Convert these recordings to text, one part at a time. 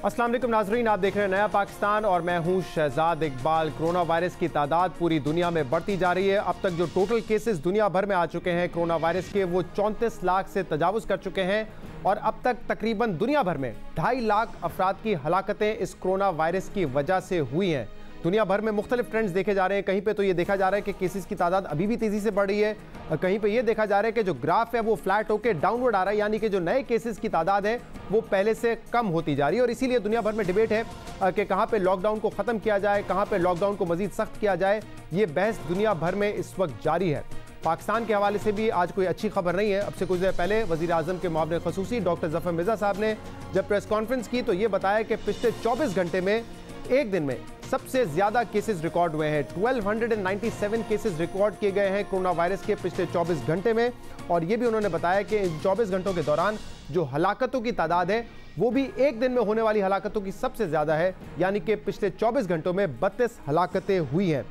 अस्सलाम वालेकुम नाजरीन, आप देख रहे हैं नया पाकिस्तान और मैं हूं शहजाद इकबाल। कोरोना वायरस की तादाद पूरी दुनिया में बढ़ती जा रही है। अब तक जो टोटल केसेस दुनिया भर में आ चुके हैं कोरोना वायरस के, वो 34 लाख से तजावुज़ कर चुके हैं और अब तक तकरीबन दुनिया भर में 2.5 लाख अफराद की हलाकतें इस कोरोना वायरस की वजह से हुई हैं। दुनिया भर में मुख्तलिफ ट्रेंड्स देखे जा रहे हैं। कहीं पे तो ये देखा जा रहा है कि केसेस की तादाद अभी भी तेज़ी से बढ़ रही है, कहीं पे ये देखा जा रहा है कि जो ग्राफ है वो फ्लैट होकर डाउनवर्ड आ रहा है, यानी कि जो नए केसेस की तादाद है वो पहले से कम होती जा रही है। और इसीलिए दुनिया भर में डिबेट है कि कहाँ पे लॉकडाउन को ख़त्म किया जाए, कहाँ पे लॉकडाउन को मज़ीद सख्त किया जाए। ये बहस दुनिया भर में इस वक्त जारी है। पाकिस्तान के हवाले से भी आज कोई अच्छी खबर नहीं है। अब से कुछ देर पहले वज़ीर आज़म के मुआविन खसूसी डॉक्टर ज़फ़र मिर्ज़ा साहब ने जब प्रेस कॉन्फ्रेंस की तो ये बताया कि पिछले 24 घंटे में एक दिन में सबसे ज़्यादा केसेस रिकॉर्ड हुए हैं। 1297 केसेस रिकॉर्ड किए गए हैं कोरोना वायरस के पिछले 24 घंटे में। और ये भी उन्होंने बताया कि इन 24 घंटों के दौरान जो हलाकतों की तादाद है वो भी एक दिन में होने वाली हलाकतों की सबसे ज़्यादा है, यानी कि पिछले 24 घंटों में 32 हलाकतें हुई हैं।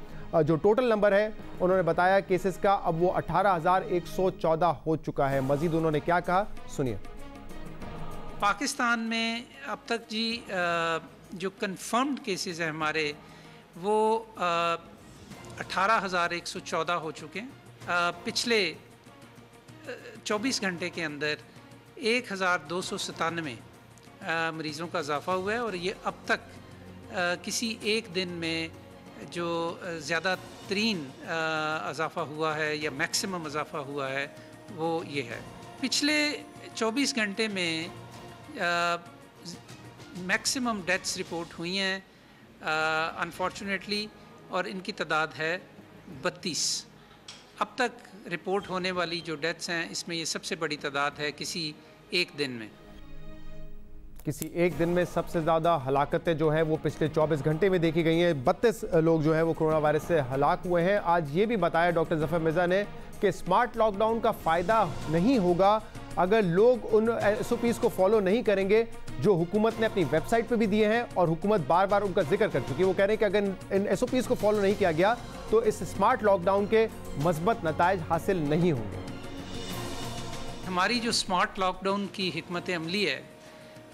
जो टोटल नंबर है उन्होंने बताया केसेस का अब वो 18,114 हो चुका है। मजीद उन्होंने क्या कहा, सुनिए। पाकिस्तान में अब तक जी जो कंफर्म्ड केसेस हैं हमारे वो 18,114 हो चुके हैं। पिछले 24 घंटे के अंदर 1,297 मरीज़ों का इजाफ़ा हुआ है और ये अब तक किसी एक दिन में जो ज़्यादा तरीन इजाफ़ा हुआ है या मैक्सिमम इजाफ़ा हुआ है वो ये है। पिछले 24 घंटे में मैक्सिमम डेथ्स रिपोर्ट हुई हैं अनफॉर्चुनेटली, और इनकी तादाद है 32। अब तक रिपोर्ट होने वाली जो डेथ्स हैं इसमें ये सबसे बड़ी तादाद है किसी एक दिन में। किसी एक दिन में सबसे ज़्यादा हलाकतें जो हैं वो पिछले 24 घंटे में देखी गई हैं। 32 लोग जो हैं वो कोरोना वायरस से हलाक हुए हैं। आज ये भी बताया डॉक्टर ज़फ़र मिर्ज़ा ने कि स्मार्ट लॉकडाउन का फ़ायदा नहीं होगा अगर लोग उन SOPs को फॉलो नहीं करेंगे जो हुकूमत ने अपनी वेबसाइट पे भी दिए हैं और हुकूमत बार बार उनका जिक्र कर चुकी है। वो कह रहे हैं कि अगर इन SOPs को फॉलो नहीं किया गया तो इस स्मार्ट लॉकडाउन के मस्बत नताइज हासिल नहीं होंगे। हमारी जो स्मार्ट लॉकडाउन की हिकमत अमली है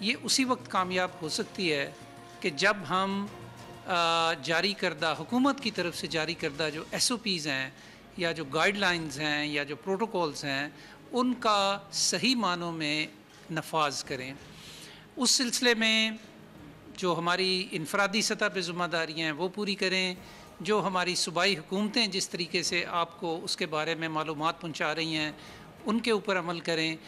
ये उसी वक्त कामयाब हो सकती है कि जब हम जारी करदा हुकूमत की तरफ से जारी करदा जो SOPs हैं या जो गाइडलाइंस हैं या जो प्रोटोकॉल्स हैं उनका सही मानों में नफाज करें। उस सिलसिले में जो हमारी इनफरादी सतह पे ज़िम्मेदारियाँ हैं वो पूरी करें। जो हमारी सूबाई हुकूमतें जिस तरीके से आपको उसके बारे में मालूमात पहुँचा रही हैं उनके ऊपर अमल करें।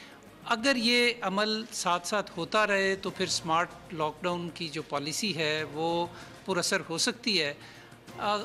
अगर ये अमल साथ साथ होता रहे तो फिर स्मार्ट लॉकडाउन की जो पॉलिसी है वो पुरअसर हो सकती है,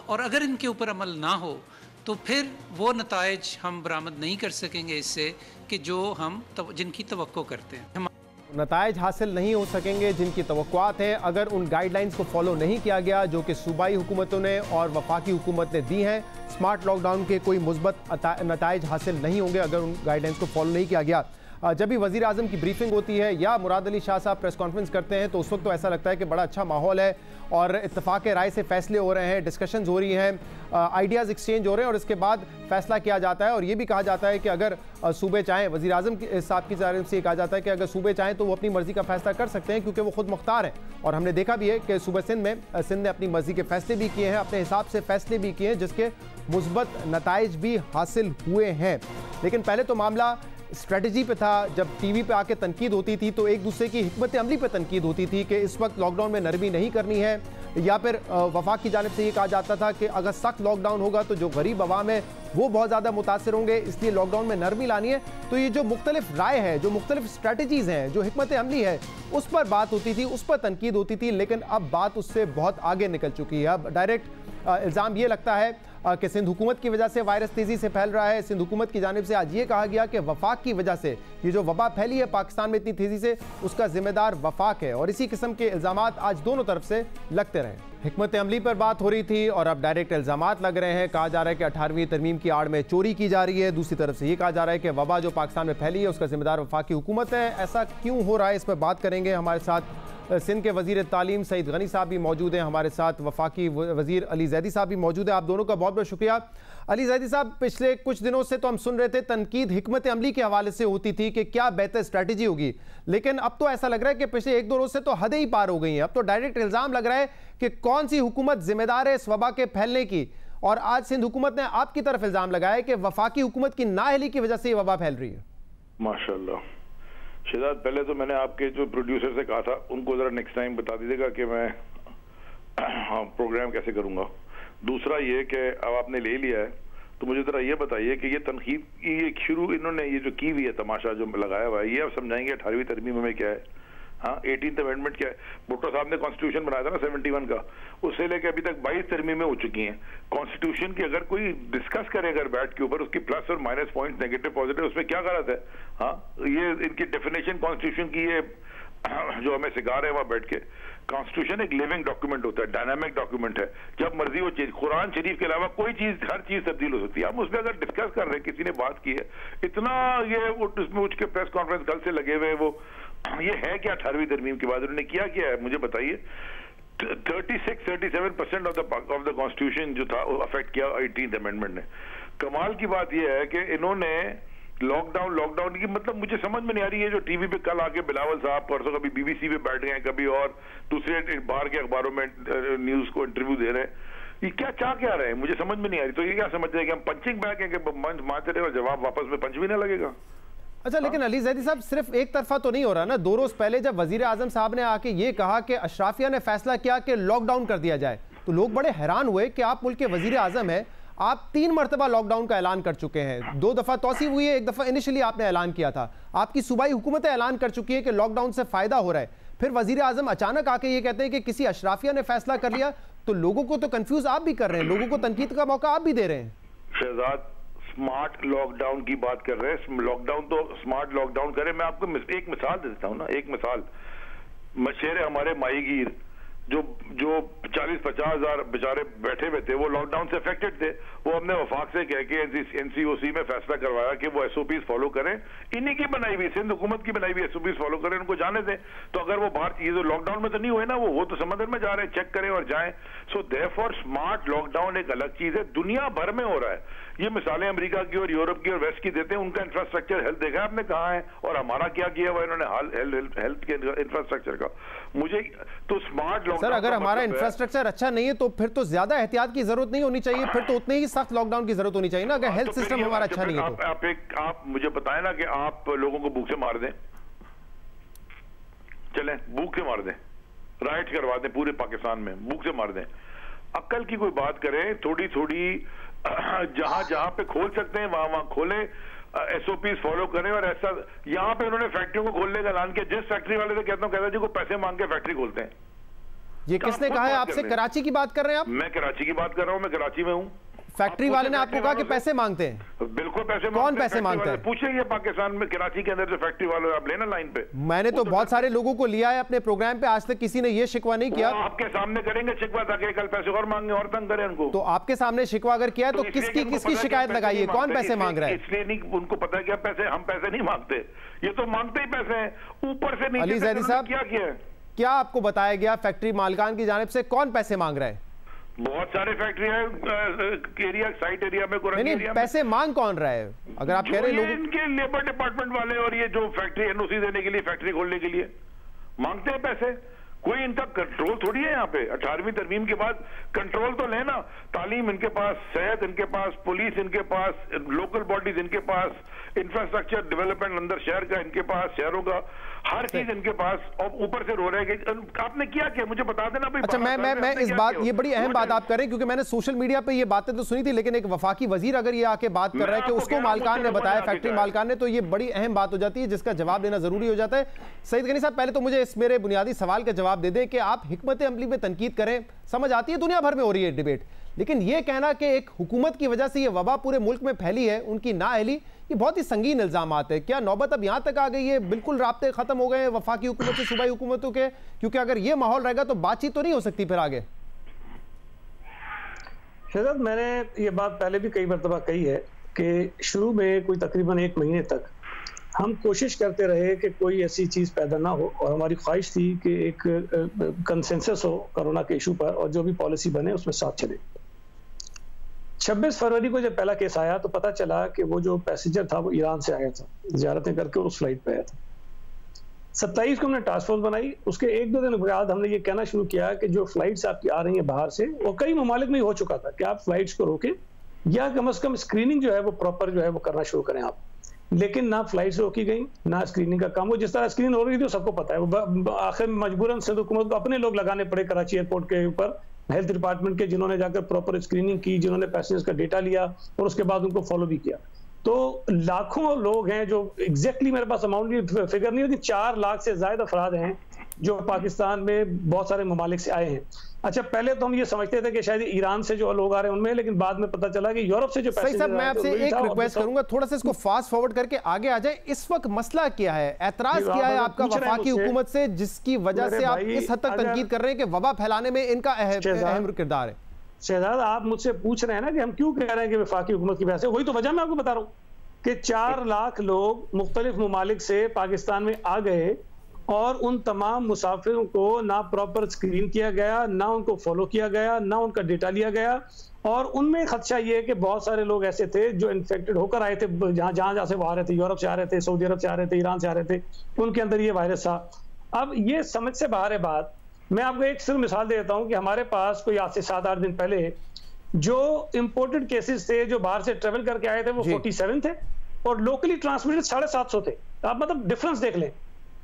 और अगर इनके ऊपर अमल ना हो तो फिर वो नताइज हम बरामद नहीं कर सकेंगे इससे कि जो हम जिनकी तवक्को करते हैं। नताइज हासिल नहीं हो सकेंगे जिनकी तवक्कुआत हैं अगर उन गाइडलाइंस को फॉलो नहीं किया गया जो कि सूबाई हुकूमतों ने और वफाकी हुकूमत ने दी हैं। स्मार्ट लॉकडाउन के कोई मुस्बत नताइज हासिल नहीं होंगे अगर उन गाइडलाइंस को फॉलो नहीं किया गया। जब भी वज़ीर आज़म की ब्रीफिंग होती है या मुराद अली शाह साहब प्रेस कॉन्फ्रेंस करते हैं तो उस वक्त तो ऐसा लगता है कि बड़ा अच्छा माहौल है और इत्तफाक़ राय से फ़ैसले हो रहे हैं, डिस्कशंस हो रही हैं, आइडियाज़ एक्सचेंज हो रहे हैं और इसके बाद फ़ैसला किया जाता है। और ये भी कहा जाता है कि अगर सूबे चाहें, वज़ीर आज़म साहब की जानिब से कहा जाता है कि अगर सूबे चाहें तो वो अपनी मर्ज़ी का फ़ैसला कर सकते हैं क्योंकि वो खुद मुख्तार हैं। और हमने देखा भी है कि सूबे सिंध ने अपनी मर्ज़ी के फ़ैसले भी किए हैं, अपने हिसाब से फ़ैसले भी किए हैं जिसके मुस्बत नताइज भी हासिल हुए हैं। लेकिन पहले तो मामला स्ट्रेटजी पे था। जब टीवी पे आके तनकीद होती थी तो एक दूसरे की हिकमत अमली पे तनकीद होती थी कि इस वक्त लॉकडाउन में नरमी नहीं करनी है, या फिर वफाक की जानिब से ये कहा जाता था कि अगर सख्त लॉकडाउन होगा तो जो गरीब अवाम है वो बहुत ज़्यादा मुतासर होंगे, इसलिए लॉकडाउन में नरमी लानी है। तो ये जो मुख्तलिफ राय है, जो मुख्तलिफ स्ट्रेटजीज़ हैं, जो हिकमत अमली है, उस पर बात होती थी, उस पर तनकीद होती थी। लेकिन अब बात उससे बहुत आगे निकल चुकी है। अब डायरेक्ट इल्ज़ाम ये लगता है कि सिंध हुकूमत की वजह से वायरस तेज़ी से फैल रहा है। सिंध हुकूमत की जानिब से आज ये कहा गया कि वफाक की वजह से ये जो वबा फैली है पाकिस्तान में इतनी तेज़ी से, उसका जिम्मेदार वफाक है। और इसी किस्म के इल्ज़ामात आज दोनों तरफ से लगते रहे। हिकमत अमली पर बात हो रही थी और अब डायरेक्ट इल्ज़ामात लग रहे हैं। कहा जा रहा है कि 18वीं तरमीम की आड़ में चोरी की जा रही है। दूसरी तरफ से ये कहा जा रहा है कि वबा जो पाकिस्तान में फैली है उसका जिम्मेदार वफाकी हुकूमत है। ऐसा क्यों हो रहा है, इस पर बात करेंगे। हमारे साथ सिंध के वजीर तालीम सईद गनी साहब भी मौजूद हैं हमारे साथ, वफाकी वजीर अली जैदी साहब भी मौजूद हैं। आप दोनों का बहुत बहुत शुक्रिया। अली जैदी साहब, पिछले कुछ दिनों से तो हम सुन रहे थे तनकीद हिकमत अमली के हवाले से होती थी कि क्या बेहतर स्ट्रैटेजी होगी, लेकिन अब तो ऐसा लग रहा है कि पिछले एक दो रोज से तो हदें ही पार हो गई हैं। अब तो डायरेक्ट इल्ज़ाम लग रहा है कि कौन सी हुकूमत जिम्मेदार है इस वबा के फैलने की, और आज सिंध हुकूमत ने आपकी तरफ इल्ज़ाम लगाया कि वफाकी हुकूमत की नाअहली की वजह से ये वबा फैल रही है। माशाल्लाह शहजाद, पहले तो मैंने आपके जो प्रोड्यूसर से कहा था उनको जरा नेक्स्ट टाइम बता दीजिएगा कि मैं प्रोग्राम कैसे करूंगा। दूसरा ये कि अब आपने ले लिया है तो मुझे जरा ये बताइए कि ये तनकीद ये शुरू इन्होंने ये जो की हुई है तमाशा जो लगाया हुआ है, ये आप समझाएंगे 18वीं तरमीम में क्या है? हाँ, 18th अमेंडमेंट क्या है? भुट्टो साहब ने कॉन्स्टिट्यूशन बनाया था ना 71 का, उससे लेकर अभी तक 22 तरमीमें हो चुकी हैं। कॉन्स्टिट्यूशन की अगर कोई डिस्कस करे अगर बैठ के ऊपर उसकी प्लस और माइनस पॉइंट, नेगेटिव पॉजिटिव, उसमें क्या गलत है? हाँ, ये इनकी डेफिनेशन कॉन्स्टिट्यूशन की ये जो हमें सिखा रहे हैं वहां बैठ के, कॉन्स्टिट्यूशन एक लिविंग डॉक्यूमेंट होता है, डायनामिक डॉक्यूमेंट है, जब मर्जी वो चीज, कुरान शरीफ के अलावा कोई चीज, हर चीज तब्दील हो सकती है। हम उसमें अगर डिस्कस कर रहे हैं, किसी ने बात की है, इतना ये उसमें उठ के प्रेस कॉन्फ्रेंस कल से लगे हुए, वो ये है क्या 18वीं तरमीम के बाद उन्होंने किया क्या है मुझे बताइए। 36-37% ऑफ द कॉन्स्टिट्यूशन जो था अफेक्ट किया 18th अमेंडमेंट ने। कमाल की बात यह है कि इन्होंने लॉकडाउन की मतलब मुझे समझ में नहीं आ रही है। जो टीवी पे कल आके बिलावल साहब परसों कभी बीबीसी पे बैठ गए, कभी और दूसरे बाहर के अखबारों में न्यूज को इंटरव्यू दे रहे हैं, ये क्या चाह क्या रहे हैं मुझे समझ में नहीं आ रही। तो ये क्या समझ रहे हैं कि हम पंचिंग बैग हैं कि मंच मारते रहे और जवाब वापस में पंच भी ना लगेगा? अच्छा, लेकिन अली जैदी साहब सिर्फ एक तरफा तो नहीं हो रहा ना। 2 रोज पहले जब वजीर आजम साहब ने आके ये कहा कि अशराफिया ने फैसला किया कि लॉकडाउन कर दिया जाए, तो लोग बड़े हैरान हुए कि आप मुल्क के वजीर आजम है, आप 3 मरतबा लॉकडाउन का ऐलान कर चुके हैं, 2 दफा तौसीफ हुई है, 1 दफा इनिशियली आपने ऐलान किया था, आपकी सूबाई हुकूमतें ऐलान कर चुकी है कि लॉकडाउन से फायदा हो रहा है, फिर वजीर आजम अचानक आके ये कहते हैं कि किसी अशराफिया ने फैसला कर लिया, तो लोगों को तो कंफ्यूज आप भी कर रहे हैं, लोगों को तनकीद का मौका आप भी दे रहे हैं। शहजाद, स्मार्ट लॉकडाउन की बात कर रहे हैं, लॉकडाउन तो स्मार्ट लॉकडाउन करें। मैं आपको एक मिसाल देता हूँ ना, एक मिसाल, मशेरे हमारे माहीगीर जो 40-50 हजार बेचारे बैठे हुए थे, वो लॉकडाउन से अफेक्टेड थे, वो हमने वफाक से कह के एनसीओसी में फैसला करवाया कि वो एसओपीज फॉलो करें, इन्हीं की बनाई हुई, सिंध हुकूमत की बनाई हुई एसओपीज फॉलो करें, उनको जाने दें। तो अगर वो बाहर, ये तो लॉकडाउन में तो नहीं हुए ना, वो तो समंदर में जा रहे हैं, चेक करें और जाएं। सो देयरफॉर स्मार्ट लॉकडाउन एक अलग चीज है, दुनिया भर में हो रहा है। ये मिसालें अमेरिका की और यूरोप की और वेस्ट की देते हैं, उनका इंफ्रास्ट्रक्चर हेल्थ देखा आपने कहाँ है, और हमारा क्या किया हुआ इन्होंने हेल्थ के इंफ्रास्ट्रक्चर का। मुझे तो स्मार्ट सर, अगर हमारा इंफ्रास्ट्रक्चर अच्छा नहीं है तो फिर तो ज्यादा एहतियात की जरूरत नहीं होनी चाहिए, फिर तो उतने ही सख्त लॉकडाउन की जरूरत होनी चाहिए ना, अगर हेल्थ सिस्टम हमारा अच्छा नहीं है तो। आप मुझे बताएं ना कि आप लोगों को भूख से मार दें, चलें भूख से मार दें, राइट करवा दें पूरे पाकिस्तान में, भूख से मार दें, अक्ल की कोई बात करें, थोड़ी थोड़ी जहां पे खोल सकते हैं वहां खोलें, एसओपीज फॉलो करें। और ऐसा यहाँ पे उन्होंने फैक्ट्रियों को खोलने का ऐलान किया, जिस फैक्ट्री वाले से कहता जी को पैसे मांग के फैक्ट्री खोलते हैं। ये किसने कहा है आपसे? कराची की बात कर रहे हैं आप? मैं कराची की बात कर रहा हूँ, मैं कराची में हूँ। फैक्ट्री वाले ने आपको कहा कि पैसे मांगते हैं? बिल्कुल पैसे। कौन पैसे मांगते हैं? पूछिए पाकिस्तान में कराची के अंदर जो फैक्ट्री वाले आप लेना लाइन पे। मैंने तो बहुत सारे लोगों को लिया है अपने प्रोग्राम पे, आज तक किसी ने ये शिकवा नहीं किया। आपके सामने करेंगे शिकवा ताकि कल पैसे और मांगे और तंग करें उनको। तो आपके सामने शिकवा अगर किया है तो किसकी शिकायत लगाई है? कौन पैसे मांग रहा है? इसलिए नहीं उनको पता है क्या पैसे, हम पैसे नहीं मांगते, ये तो मांगते ही पैसे हैं ऊपर से नीचे। अली जैदी साहब, क्या किया, क्या आपको बताया गया फैक्ट्री मालिकान की जानिब से कौन पैसे मांग रहा है? बहुत सारे फैक्ट्री है एरिया, साइट एरिया में, नहीं, पैसे मांग कौन रहा है? अगर आप कह रहे हैं इनके लेबर डिपार्टमेंट वाले और ये जो फैक्ट्री एनओसी देने के लिए, फैक्ट्री खोलने के लिए मांगते हैं पैसे। कोई इनका कंट्रोल थोड़ी है यहाँ पे। 18वीं तरमीम के बाद कंट्रोल तो लेना, तालीम इनके पास, सेहत इनके पास, पुलिस इनके पास, लोकल बॉडीज इनके पास, इंफ्रास्ट्रक्चर डेवलपमेंट अंदर शहर का इनके पास, शहरों का हर चीज इनके पास, और ऊपर से रो रहे हैं कि आपने किया क्या, मुझे बता देना भाई। अच्छा, मैं इस बात, ये बड़ी अहम बात आप करें, क्योंकि मैंने सोशल मीडिया पे ये बातें तो सुनी थी, लेकिन एक वफाकी वजीर अगर ये आके बात कर रहा है कि उसको मालिकान ने बताया, फैक्ट्री मालिकान ने, तो ये बड़ी अहम बात हो जाती है जिसका जवाब देना जरूरी हो जाता है। सईद गनी साहब, पहले तो मुझे इस मेरे बुनियादी सवाल का जवाब दे दें कि आप हिकमत अमली में तनकीद करें, समझ आती है, दुनिया भर में हो रही है डिबेट, लेकिन ये कहना कि एक हुकूमत की वजह से ये वबा पूरे मुल्क में फैली है, उनकी नाअहली, ये बहुत ही संगीन इल्जामात है। क्या नौबत अब यहाँ तक आ गई है, बिल्कुल राब्ते खत्म हो गए हैं वफाकी हुकूमत से सूबाई हुकूमतों के? क्योंकि अगर ये माहौल रहेगा तो बातचीत तो नहीं हो सकती फिर आगे। शहजाद, मैंने ये बात पहले भी कई मरतबा कही है कि शुरू में कोई तकरीबन 1 महीने तक हम कोशिश करते रहे कि कोई ऐसी चीज़ पैदा ना हो, और हमारी ख्वाहिश थी कि एक कंसेंसस हो कोरोना के इशू पर, और जो भी पॉलिसी बने उसमें साथ चले। 26 फरवरी को जब पहला केस आया तो पता चला कि वो जो पैसेंजर था वो ईरान से आया था, ज़ियारतें करके उस फ्लाइट पे आया था। 27 को हमने टास्क फोर्स बनाई। उसके 1-2 दिन बाद हमने ये कहना शुरू किया कि जो फ्लाइट्स आपकी आ रही हैं बाहर से, और कई ममालिक में हो चुका था कि आप फ्लाइट्स को रोकें या कम से कम स्क्रीनिंग जो है वो प्रॉपर जो है वो करना शुरू करें आप। लेकिन ना फ्लाइट्स रोकी गई, ना स्क्रीनिंग का काम। वो जिस तरह स्क्रीनिंग हो रही थी सबको पता है, वो आखिर में मजबूरन सिंध हुकूमत को अपने लोग लगाने पड़े कराची एयरपोर्ट के ऊपर, हेल्थ डिपार्टमेंट के, जिन्होंने जाकर प्रॉपर स्क्रीनिंग की, जिन्होंने पैसेंजर्स का डेटा लिया और उसके बाद उनको फॉलो भी किया। तो लाखों लोग हैं जो एग्जैक्टली मेरे पास अमाउंट की फिगर नहीं होती, 4 लाख से ज्यादा अफराद हैं जो पाकिस्तान में बहुत सारे ममालिक से आए हैं। अच्छा, पहले तो हम ये समझते थे कि शायद ईरान से जो लोग आ रहे हैं उनमें, लेकिन बाद में पता चला कि यूरोप से जो सही साहब, मैं आपसे एक रिक्वेस्ट करूंगा, थोड़ा सा इसको फास्ट फॉरवर्ड करके आगे आ जाए। इस वक्त मसला क्या है, एतराज क्या है आपका वफाकी हुकूमत से, जिसकी वजह से आप इस हद तक तनकीद कर रहे हैं कि वबा फैलाने में इनका अहम किरदार है? शहजाद, आप मुझसे पूछ रहे हैं ना कि हम क्यों कह रहे हैं कि वफाकी हुकूमत की वजह से, वही तो वजह मैं आपको बता रहा हूँ कि 4 लाख लोग मुख्तलिफ ममालिक से पाकिस्तान में आ गए, और उन तमाम मुसाफिरों को ना प्रॉपर स्क्रीन किया गया, ना उनको फॉलो किया गया, ना उनका डेटा लिया गया। और उनमें खदशा ये है कि बहुत सारे लोग ऐसे थे जो इन्फेक्टेड होकर आए थे, जहाँ से वो आ रहे थे, यूरोप से आ रहे थे, सऊदी अरब से आ रहे थे, ईरान से आ रहे थे, उनके अंदर ये वायरस था। अब ये समझ से बाहर है बात। मैं आपको एक सिर्फ मिसाल दे देता हूँ कि हमारे पास कोई आज से 7-8 दिन पहले जो इम्पोर्टेड केसेस थे, जो बाहर से ट्रेवल करके आए थे, वो 47 थे, और लोकली ट्रांसमिटेड 750 थे। आप मतलब डिफरेंस देख लें।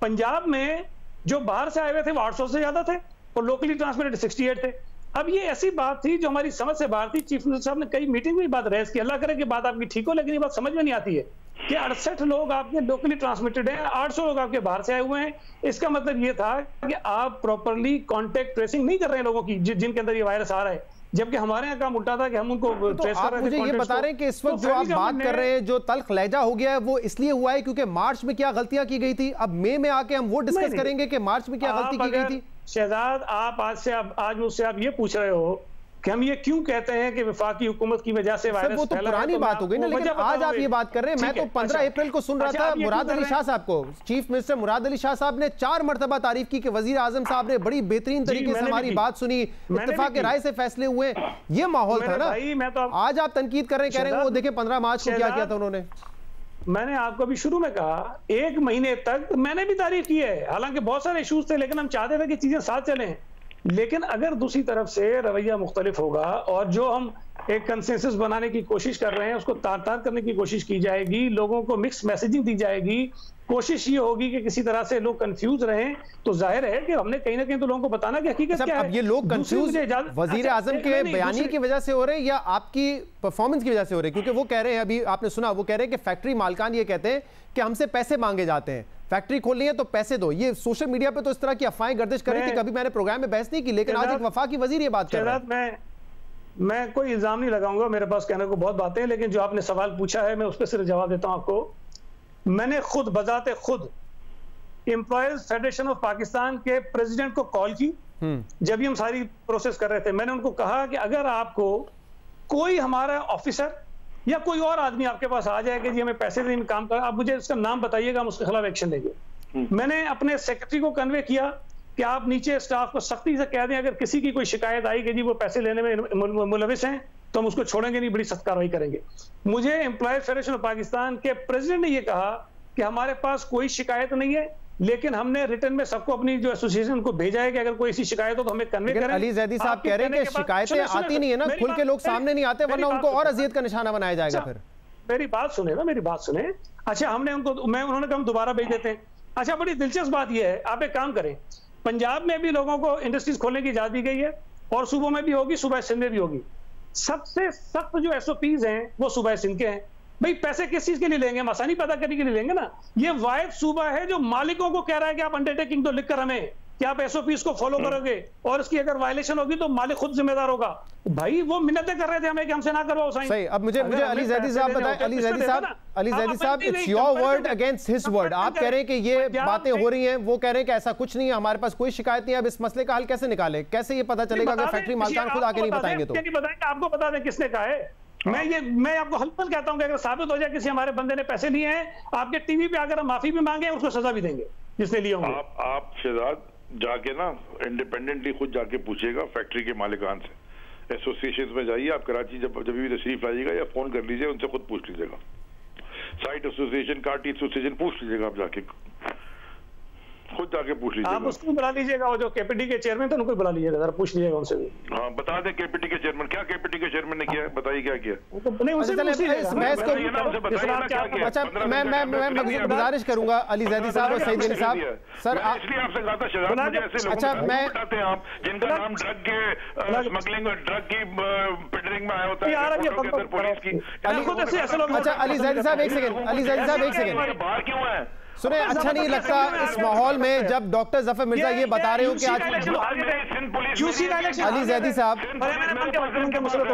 पंजाब में जो बाहर से आए हुए थे वो 800 से ज्यादा थे, और लोकली ट्रांसमिटेड 68 थे। अब ये ऐसी बात थी जो हमारी समझ से बाहर थी। चीफ मिनिस्टर साहब ने कई मीटिंग में बात रेज की, अल्लाह करे कि बात आपकी ठीक हो, लेकिन ये बात समझ में नहीं आती है कि 68 लोग आपके लोकली ट्रांसमिटेड हैं, 800 लोग आपके बाहर से आए हुए हैं। इसका मतलब ये था कि आप प्रॉपरली कॉन्टेक्ट ट्रेसिंग नहीं कर रहे हैं लोगों की जिनके अंदर ये वायरस आ रहा है, जबकि हमारे यहाँ काम उल्टा था कि हम उनको ट्रेस कर रहे थे। मुझे ये बता रहे हैं कि इस वक्त जो आप बात कर रहे हैं, जो तल्ख लहजा हो गया है, वो इसलिए हुआ है क्योंकि मार्च में क्या गलतियां की गई थी। अब मई में आके हम वो डिस्कस करेंगे कि मार्च में क्या गलती की गई थी। शहजाद, आप आज मुझसे आप ये पूछ रहे हो कि हम ये क्यों कहते हैं कि वफाकी हुकूमत की वजह से वायरस वो तो पुरानी बात हो गई ना, लेकिन आज आप ये बात कर रहे हैं। मैं तो 15 अप्रैल को सुन रहा था मुराद अली शाह साहब को, चीफ मिनिस्टर मुराद अली शाह साहब ने 4 मरतबा तारीफ की कि वजीर आजम साहब ने बड़ी बेहतरीन तरीके से हमारी बात सुनी, इत्तेफाक के राय से फैसले हुए। ये माहौल था ना। आज आप तनकीद कर रहे हैं, कह रहे हैं वो देखें 15 मार्च को क्या किया था उन्होंने। मैंने आपको अभी शुरू में कहा 1 महीने तक मैंने भी तारीफ की है, हालांकि बहुत सारे इश्यूज थे, लेकिन हम चाहते थे कि चीजें साथ चलें। लेकिन अगर दूसरी तरफ से रवैया मुख्तलिफ होगा, और जो हम एक कंसेंसस बनाने की कोशिश कर रहे हैं उसको तार करने की कोशिश की जाएगी, लोगों को मिक्स मैसेजिंग दी जाएगी, कोशिश ये होगी कि किसी तरह से लोग कंफ्यूज रहें, तो जाहिर है कि हमने कहीं ना कहीं तो लोगों को बताना कि हकीकत क्या है। अब ये लोग कंफ्यूज वजीर आजम के बयानी की वजह से हो रहे हैं या आपकी परफॉर्मेंस की वजह से हो रहे हैं? क्योंकि वो कह रहे हैं, अभी आपने सुना, वो कह रहे हैं कि फैक्ट्री मालकान ये कहते हैं कि हमसे पैसे मांगे जाते हैं, फैक्ट्री खोलनी है तो पैसे दो। ये सोशल मीडिया पे तो इस तरह की अफवाहें गर्दिश कर रही थी, कभी मैंने प्रोग्राम में बहस नहीं की, लेकिन आज एक वफाकी वजीर ये बात कर रहा है। मैं कोई इल्जाम नहीं लगाऊंगा, मेरे पास कहने को बहुत बातें हैं, लेकिन जो आपने सवाल पूछा है मैं उस पर सिर्फ जवाब देता हूं आपको। मैंने खुद बजाते खुद एम्प्लॉयज फेडरेशन ऑफ पाकिस्तान के प्रेसिडेंट को कॉल की जब भी हम सारी प्रोसेस कर रहे थे। मैंने उनको कहा कि अगर आपको कोई हमारा ऑफिसर या कोई और आदमी आपके पास आ जाए कि जी हमें पैसे देने में काम कर, आप मुझे उसका नाम बताइएगा, हम उसके खिलाफ एक्शन लेंगे। मैंने अपने सेक्रेटरी को कन्वे किया कि आप नीचे स्टाफ को सख्ती से कह दें अगर किसी की कोई शिकायत आई कि जी वो पैसे लेने में मुलविस हैं तो हम उसको छोड़ेंगे नहीं, बड़ी सख्त कार्रवाई करेंगे। मुझे एम्प्लॉयज फेडरेशन ऑफ पाकिस्तान के प्रेसिडेंट ने यह कहा कि हमारे पास कोई शिकायत नहीं है, लेकिन हमने रिटर्न में सबको अपनी जो एसोसिएशन को भेजा है कि अगर कोई ऐसी शिकायत हो तो हमें कन्वे करें। अली जैदी साहब कह रहे हैं कि शिकायतें आती नहीं है ना, खुल के लोग सामने नहीं आते, वरना उनको और अजियत का निशाना बनाया जाएगा। फिर मेरी बात सुने ना, मेरी बात सुने। अच्छा, हमने उनको उन्होंने कहा हम दोबारा भेज देते हैं। अच्छा, बड़ी दिलचस्प बात यह है, आप एक काम करें, पंजाब में भी लोगों को इंडस्ट्रीज खोलने की इजाजत दी गई है और सूबों में भी होगी, सूबा सिंध में भी होगी। सबसे सख्त जो एसओपीज हैं वो सूबा सिंध के हैं। भाई पैसे किस चीज के लिए लेंगे? हम आसानी पैदा करने के लिए लेंगे ना। ये वाहिद सूबा है जो मालिकों को कह रहा है कि आप अंडरटेकिंग तो लिखकर हमें कि आप एसओपीज को फॉलो करोगे और इसकी अगर वायलेशन होगी तो मालिक खुद जिम्मेदार होगा। भाई वो मिन्नतें कर रहे थे हमें कि हमसे ना करवाओ साइन। सही। अब मुझे अली जैदी साहब बताएं, अली जैदी साहब it's your word against his word. आप कह रहे हैं कि ये बातें हो रही हैं, वो कह रहे हैं कि ऐसा कुछ नहीं है, हमारे पास कोई शिकायत नहीं है। अब इस मसले का हल कैसे निकालें? कैसे ये पता चलेगा अगर फैक्ट्री मालकान खुद आके नहीं बताएंगे तो? आपको बता दें किसने कहा है मैं आपको हल्फन कहता हूं कि अगर साबित हो जाए किसी हमारे बंदे ने पैसे लिए हैं, आपके टीवी पे अगर हम माफी भी मांगे उसको सजा भी देंगे जिसने लिए होंगे। आप शहजाद जाके ना इंडिपेंडेंटली खुद जाके पूछिएगा फैक्ट्री के मालिकान से, एसोसिएशन में जाइए, आप कराची जब भी तशरीफ लाइएगा या फोन कर लीजिए, उनसे खुद पूछ लीजिएगा, साइट एसोसिएशन, कार्टी एसोसिएशन, पूछ लीजिएगा आप जाके, खुद जाके पूछ लीजिएगा। आप उसको बुला लीजिएगा, वो जो केपीटी के चेयरमैन थे उनको बुला लीजिएगा, जरा पूछ लीजिएगा उनसे भी। हाँ बता दें केपीटी के चेयरमैन, क्या केपीटी के चेयरमैन ने किया है, बताइए क्या किया। अच्छा मैं गुजारिश करूंगा अली जैदी साहब और सईद गनी साहब, सर इसलिए आपसे कहा था शहजाद, मुझे ऐसे अच्छा मैं बताते हैं आप जिनका नाम ड्रग के स्मगलिंग और ड्रग की पेडलिंग में आया होता है। अच्छा अली जैदी साहब एक सेकंड, अली जैदी साहब एक सेकंड, बाहर क्यों है सुने, अच्छा नहीं लगता इस माहौल में जब डॉक्टर जफर मिर्जा ये बता रहे हो कि आज अली जैदी साहब,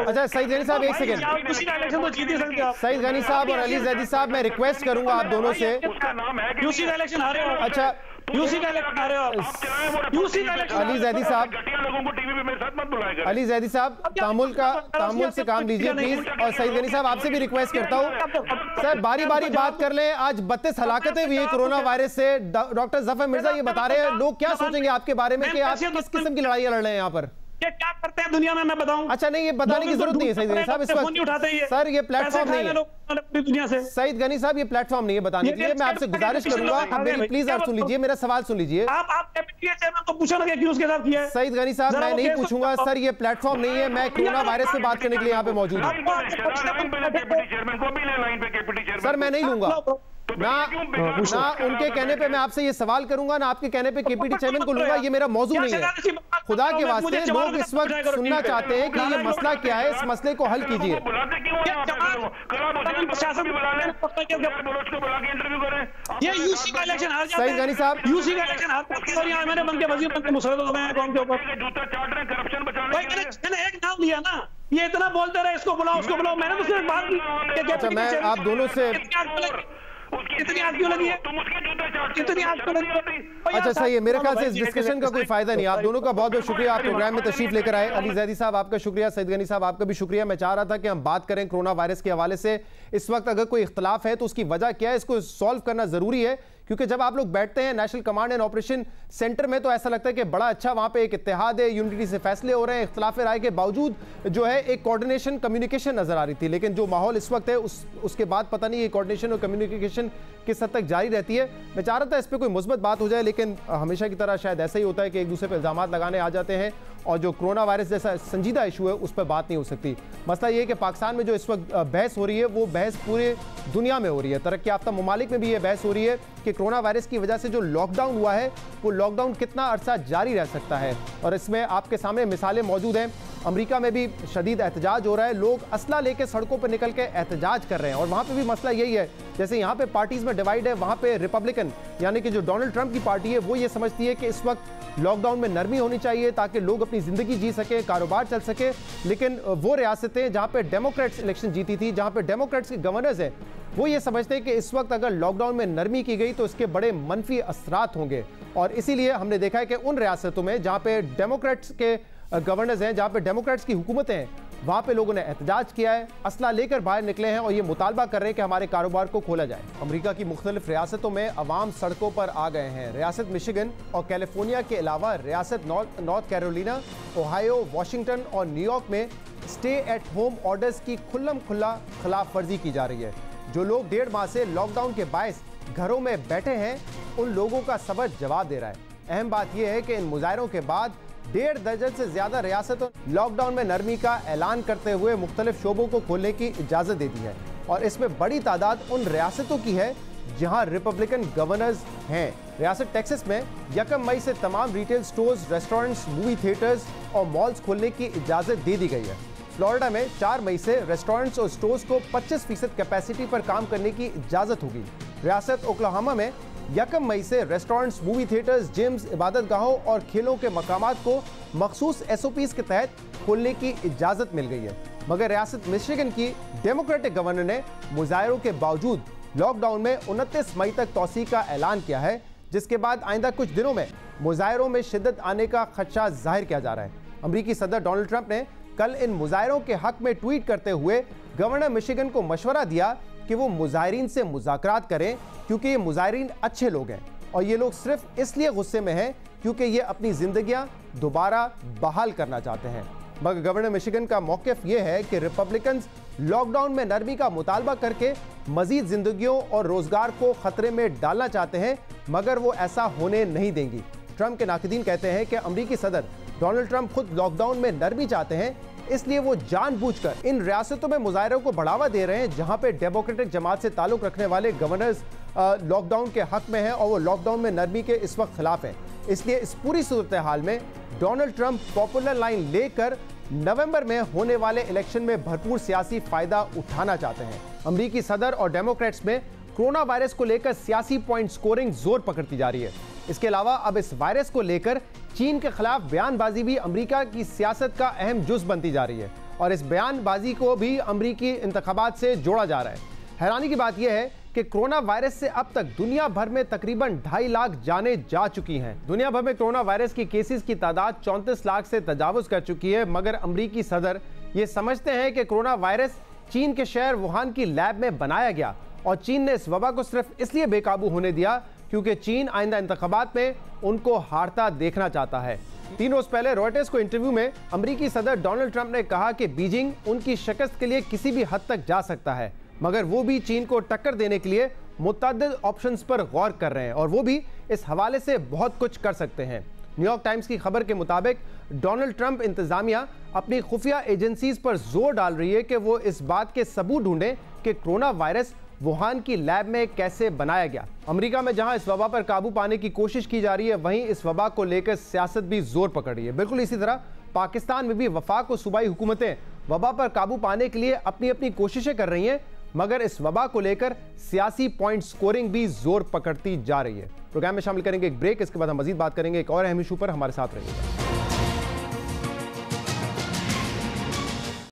अच्छा सईद गनी साहब एक सेकंड, सईद गनी साहब और अली जैदी साहब मैं रिक्वेस्ट करूंगा आप दोनों से, अच्छा यूसी का इलेक्शन आ रहे हो, यूसी का इलेक्शन, अली जैदी साहब, लोगों को टीवी पे मेरे साथ मत बुलाएगा। अली जैदी साहब तामुल से काम लीजिए प्लीज, और सईद गनी साहब आपसे भी रिक्वेस्ट करता हूँ सर बारी बारी बात कर लें। आज 32 हलाकतें हुई है कोरोना वायरस से, डॉक्टर जफर मिर्जा ये बता रहे हैं, लोग क्या सोचेंगे आपके बारे में कि आप किस किस्म की लड़ाई लड़ रहे हैं यहाँ पर, ये क्या करते हैं दुनिया में मैं बताऊं? अच्छा नहीं ये बताने की जरूरत नहीं है सईद गनी साहब, इस वक्त सर ये प्लेटफॉर्म नहीं है दुनिया से, सईद गनी साहब ये प्लेटफॉर्म नहीं है बताने के लिए, मैं आपसे गुजारिश करूंगा आप मेरी प्लीज आप सुन लीजिए, मेरा सवाल सुन लीजिए। आप चेयरमैन को पूछो ना कि उसके साथ किया है। सईद गनी साहब मैं नहीं पूछूंगा सर, ये प्लेटफॉर्म नहीं है, मैं कोरोना वायरस पे बात करने के लिए यहाँ पे मौजूद हूँ सर, मैं नहीं लूंगा ना उनके कहने पे मैं आपसे ये सवाल करूंगा ना आपके कहने पे केपीटी चेयरमैन को लूंगा, ये मेरा मौजू नहीं है। खुदा के वास्ते लोग इस वक्त सुनना चाहते हैं कि ये मसला क्या है, इस मसले को हल कीजिए। सईद गनी साहब यूसी का इलेक्शन मैंने बन के वजीर बन के मुसरत हो गए कौन के ऊपर, मैंने एक नाम लिया ना, ये इतना बोलते रहे इसको बुलाओ उसको बुलाओ, मैंने तो सिर्फ बात की। अच्छा मैं आप दोनों से कितनी आग क्यों लगी है, कितनी आग क्यों लगी है? अच्छा सही है, मेरे ख्याल से इस डिस्कशन का कोई फायदा नहीं। आप दोनों का बहुत बहुत शुक्रिया, आप प्रोग्राम में तशरीफ लेकर आए। अली जैदी साहब आपका शुक्रिया, सईद गनी साहब आपका भी शुक्रिया। मैं चाह रहा था कि हम बात करें कोरोना वायरस के हवाले से, इस वक्त अगर कोई इख्तलाफ है तो उसकी वजह क्या है, इसको सॉल्व करना जरूरी है, क्योंकि जब आप लोग बैठते हैं national command and operation centre में तो ऐसा लगता है कि बड़ा अच्छा वहां पे एक इत्तेहाद है, यूनिटी से फैसले हो रहे हैं, इख्तिलाफ राय के बावजूद जो है एक कोऑर्डिनेशन कम्युनिकेशन नजर आ रही थी, लेकिन जो माहौल इस वक्त है उसके बाद पता नहीं ये कोऑर्डिनेशन और कम्युनिकेशन किस हद तक जारी रहती है। मैं चाह रहा था इस पर कोई मुस्बत बात हो जाए, लेकिन हमेशा की तरह शायद ऐसा ही होता है कि एक दूसरे पर इल्जाम लगाने आ जाते हैं और जो कोरोना वायरस जैसा संजीदा इशू है उस पर बात नहीं हो सकती। मसला ये है कि पाकिस्तान में जो इस वक्त बहस हो रही है वो बहस पूरे दुनिया में हो रही है, तरक्की याफ्ता ममालिक में भी ये बहस हो रही है कि कोरोना वायरस की वजह से जो लॉकडाउन हुआ है वो लॉकडाउन कितना अरसा जारी रह सकता है, और इसमें आपके सामने मिसालें मौजूद हैं। अमेरिका में भी शदीद एहतजाज हो रहा है, लोग असला लेके सड़कों पर निकल के एहतजाज कर रहे हैं, और वहाँ पे भी मसला यही है, जैसे यहाँ पे पार्टीज में डिवाइड है, वहाँ पे रिपब्लिकन यानी कि जो डोनाल्ड ट्रंप की पार्टी है वो ये समझती है कि इस वक्त लॉकडाउन में नरमी होनी चाहिए ताकि लोग अपनी जिंदगी जी सके, कारोबार चल सके, लेकिन वो रियासतें जहाँ पे डेमोक्रेट्स इलेक्शन जीती थी, जहाँ पे डेमोक्रेट्स के गवर्नर्स हैं, वो ये समझते हैं कि इस वक्त अगर लॉकडाउन में नरमी की गई तो इसके बड़े मनफी असरात होंगे, और इसीलिए हमने देखा है कि उन रियासतों में जहाँ पे डेमोक्रेट्स के गवर्नर्स हैं, जहाँ पे डेमोक्रेट्स की हुकूमतें हैं, वहाँ पे लोगों ने एहतजाज किया है, असला लेकर बाहर निकले हैं और ये मुतालबा कर रहे हैं कि हमारे कारोबार को खोला जाए। अमेरिका की मुख्तलिफ रियासतों में अवाम सड़कों पर आ गए हैं। रियासत मिशिगन और कैलिफोर्निया के अलावा रियासत नॉर्थ कैरोलिना, ओहायो, वाशिंगटन और न्यूयॉर्क में स्टे एट होम ऑर्डर्स की खुल्लम खुल्ला खिलाफ वर्जी की जा रही है। जो लोग 1.5 माह से लॉकडाउन के बायस घरों में बैठे हैं उन लोगों का सबर जवाब दे रहा है। अहम बात यह है कि इन मुजाहरों के बाद 1.5 दर्जन से ज्यादा रियासतों लॉकडाउन में नरमी का ऐलान करते हुए मुख्तलिफ शोबों को खोलने की इजाजत दे दी है, और इसमें बड़ी तादाद उन रियासतों की है जहां रिपब्लिकन गवर्नर्स हैं। रियासत टेक्सास में 1 मई से तमाम retail stores, restaurants, movie theatres और मॉल्स खोलने की इजाजत दे दी गई है। फ्लोरिडा में 4 मई से रेस्टोरेंट्स और स्टोर्स को 25% कैपेसिटी पर काम करने की इजाजत होगी। रियासत ओक्लाहोमा में 1 मई से रेस्टोरेंट्स, मूवी थिएटर्स, जिम्स, इबादत गाहों और खेलों के मकामात को मखसूस SOPs के तहत खोलने की इजाजत मिल गई है, मगर रियासत मिशिगन की डेमोक्रेटिक गवर्नर ने मुजाहिरों के बावजूद लॉकडाउन में 29 मई तक तौसीक का ऐलान किया है, जिसके बाद आइंदा कुछ दिनों में मुजाहिरों में शिद्दत आने का खदशा जाहिर किया जा रहा है। अमरीकी सदर डोनाल्ड ट्रंप ने कल इन मुजाहिरों के हक में ट्वीट करते हुए गवर्नर मिशिगन को मशवरा दिया कि वो मुजाहिरीन से मुज़ाकरात करें क्योंकि ये मुजाहिरीन अच्छे लोग हैं और ये लोग सिर्फ इसलिए गुस्से में हैं क्योंकि ये अपनी जिंदगियां दोबारा बहाल करना चाहते हैं। मगर गवर्नर मिशिगन का मौक़िफ़ ये है कि रिपब्लिकन्स लॉकडाउन में नरमी का मुतालबा करके मजीद जिंदगियों और रोजगार को खतरे में डालना चाहते हैं, मगर वो ऐसा होने नहीं देंगी। ट्रंप के नाक़दीन कहते हैं कि अमरीकी सदर डोनाल्ड ट्रंप खुद लॉकडाउन में नरमी चाहते हैं, इसलिए वो जानबूझकर इन रियासतों में मुजाहिरों को बढ़ावा दे रहे हैं जहां पे डेमोक्रेटिक जमात से ताल्लुक रखने वाले गवर्नर्स लॉकडाउन के हक में हैं और वो लॉकडाउन में नरमी के इस वक्त खिलाफ हैं। इसलिए इस पूरी सूरत हाल में डोनाल्ड ट्रंप पॉपुलर लाइन लेकर नवंबर में होने वाले इलेक्शन में भरपूर सियासी फायदा उठाना चाहते हैं। अमरीकी सदर और डेमोक्रेट्स में कोरोना वायरस को लेकर सियासी पॉइंट स्कोरिंग जोर पकड़ती जा रही है। इसके अलावा अब इस वायरस को लेकर चीन के खिलाफ बयानबाजी भी अमेरिका की सियासत का अहम जुज़ बनती जा रही है और इस बयानबाजी को भी अमरीकी इंतखाबात से जोड़ा जा रहा है। हैरानी की बात यह है कि कोरोना वायरस से अब तक दुनिया भर में तकरीबन 2.5 लाख जानें जा चुकी हैं। दुनिया भर में कोरोना वायरस की केसेस की तादाद 34 लाख से तजावुज़ कर चुकी है, मगर अमरीकी सदर ये समझते हैं कि कोरोना वायरस चीन के शहर वुहान की लैब में बनाया गया और चीन ने इस वबा को सिर्फ इसलिए बेकाबू होने दिया क्योंकि चीन आइंदा इंतखाबात में उनको हारता देखना चाहता है। 3 रोज पहले रॉयटर्स को इंटरव्यू में अमरीकी सदर डोनाल्ड ट्रंप ने कहा कि बीजिंग उनकी शिकस्त के लिए किसी भी हद तक जा सकता है, मगर वो भी चीन को टक्कर देने के लिए मुतअद्दिद ऑप्शंस पर गौर कर रहे हैं और वो भी इस हवाले से बहुत कुछ कर सकते हैं। न्यूयॉर्क टाइम्स की खबर के मुताबिक डोनाल्ड ट्रंप इंतजामिया अपनी खुफिया एजेंसीज पर जोर डाल रही है कि वो इस बात के सबूत ढूंढें कि कोरोना वायरस वुहान की लैब में कैसे बनाया गया। अमेरिका में जहां इस वबा पर काबू पाने की कोशिश की जा रही है, वहीं इस वबा को लेकर सियासत भी जोर पकड़ रही है। बिल्कुल इसी तरह पाकिस्तान में भी वफाक और सूबाई हुकूमतें वबा पर काबू पाने के लिए अपनी अपनी कोशिशें कर रही हैं, मगर इस वबा को लेकर सियासी पॉइंट स्कोरिंग भी जोर पकड़ती जा रही है। प्रोग्राम में शामिल करेंगे एक ब्रेक, इसके बाद हम मजीद बात करेंगे एक और अहम इशू पर। हमारे साथ रहिएगा।